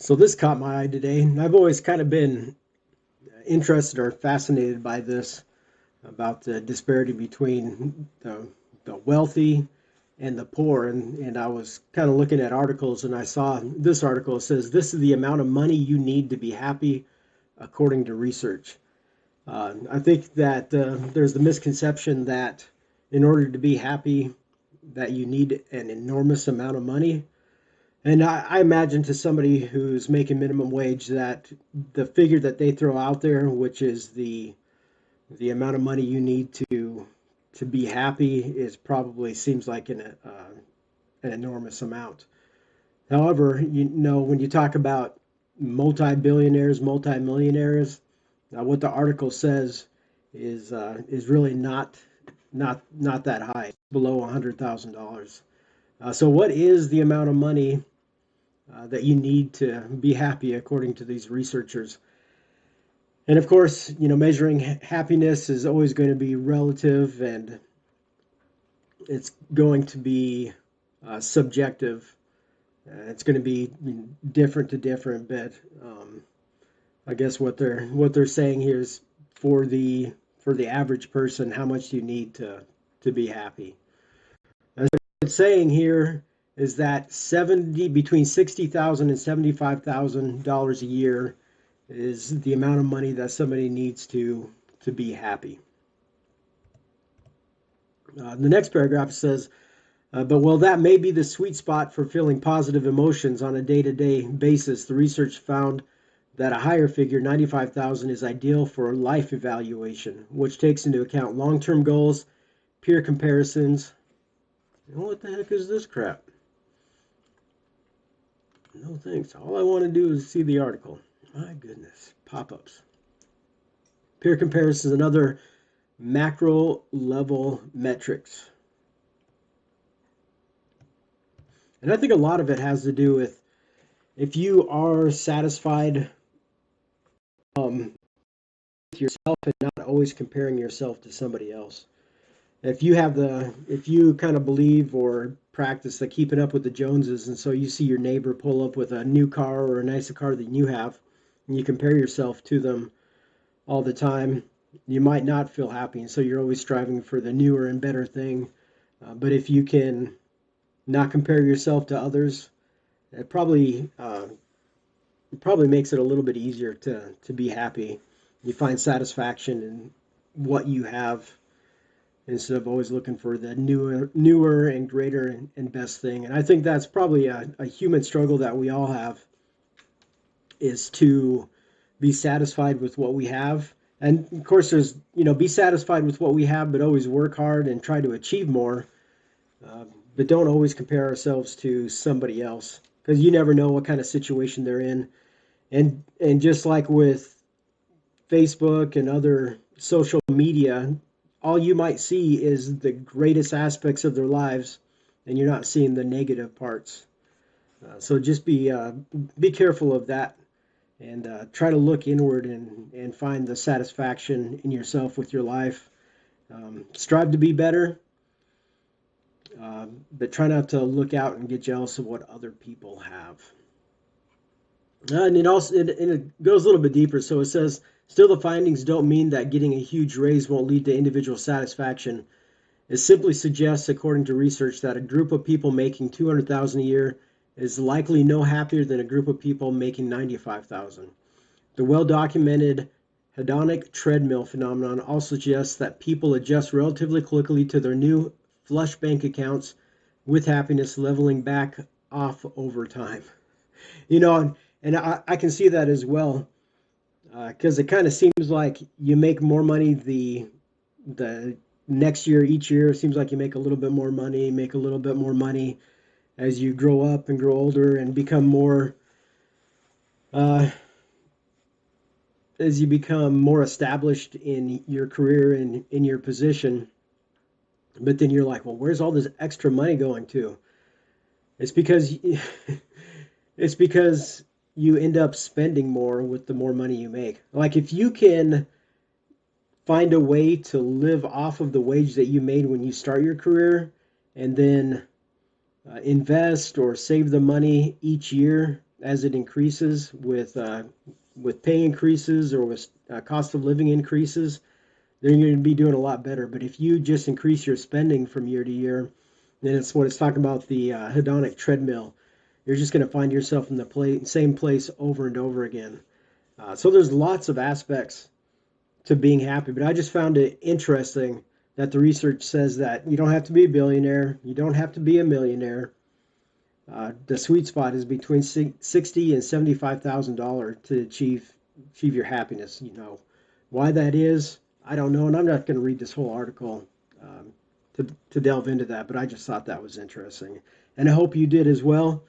So this caught my eye today. I've always kind of been interested or fascinated by this about the disparity between the wealthy and the poor. And I was kind of looking at articles and I saw this article. It says this is the amount of money you need to be happy according to research. I think that there's the misconception that in order to be happy that you need an enormous amount of money. And I imagine to somebody who's making minimum wage that the figure that they throw out there, which is the amount of money you need to be happy, is probably seems like an enormous amount. However, when you talk about multi-billionaires, multi-millionaires, what the article says is really not that high, below $100,000. So, what is the amount of money that you need to be happy, according to these researchers? And of course, measuring happiness is always going to be relative, and it's going to be subjective. It's going to be different to different, but I guess what they're saying here is for the average person, how much do you need to be happy? As it's saying here is that 70 between $60,000 and $75,000 a year is the amount of money that somebody needs to be happy. The next paragraph says, but while that may be the sweet spot for feeling positive emotions on a day-to-day basis, the research found that a higher figure, 95,000, is ideal for life evaluation, which takes into account long-term goals, peer comparisons. What the heck is this crap? No thanks. All I want to do is see the article. My goodness. Pop-ups. Peer comparisons and other macro level metrics. And I think a lot of it has to do with if you are satisfied with yourself and not always comparing yourself to somebody else. If you kind of believe or practice the keeping up with the Joneses, and so you see your neighbor pull up with a new car or a nicer car than you have, and you compare yourself to them all the time, you might not feel happy, and so you're always striving for the newer and better thing. But if you can not compare yourself to others, it probably makes it a little bit easier to be happy. You find satisfaction in what you have instead of always looking for the newer and greater and best thing. And I think that's probably a human struggle that we all have, is to be satisfied with what we have. And of course, there's, be satisfied with what we have, but always work hard and try to achieve more. Uh, but don't always compare ourselves to somebody else, because you never know what kind of situation they're in. And just like with Facebook and other social media, all you might see is the greatest aspects of their lives, and you're not seeing the negative parts. So just be careful of that, and try to look inward and find the satisfaction in yourself with your life. Strive to be better, but try not to look out and get jealous of what other people have. And it goes a little bit deeper. So it says, still, the findings don't mean that getting a huge raise won't lead to individual satisfaction. It simply suggests, according to research, that a group of people making 200,000 a year is likely no happier than a group of people making 95,000. The well-documented hedonic treadmill phenomenon also suggests that people adjust relatively quickly to their new flush bank accounts, with happiness leveling back off over time. You know, and I can see that as well, because it kind of seems like you make more money the next year. Each year it seems like you make a little bit more money, make a little bit more money as you grow up and grow older and become more uh, as you become more established in your career and in your position. But then you're like, well, where's all this extra money going to? It's because it's because you end up spending more with the more money you make. Like if you can find a way to live off of the wage that you made when you start your career, and then invest or save the money each year as it increases with pay increases or with cost of living increases, then you're going to be doing a lot better. But if you just increase your spending from year to year, then it's what it's talking about, the hedonic treadmill. You're just going to find yourself in the same place over and over again. So there's lots of aspects to being happy, but I just found it interesting that the research says that you don't have to be a billionaire, you don't have to be a millionaire. The sweet spot is between $60,000 and $75,000 to achieve your happiness. Why that is, I don't know, and I'm not going to read this whole article to delve into that, but I just thought that was interesting, and I hope you did as well.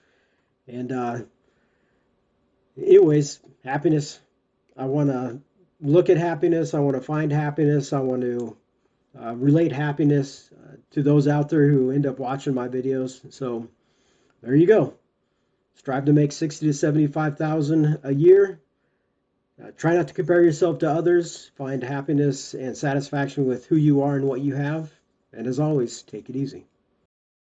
And anyways, happiness. I want to look at happiness. I want to find happiness. I want to relate happiness to those out there who end up watching my videos. So there you go. Strive to make 60 to 75,000 a year. Try not to compare yourself to others. Find happiness and satisfaction with who you are and what you have. And as always, take it easy.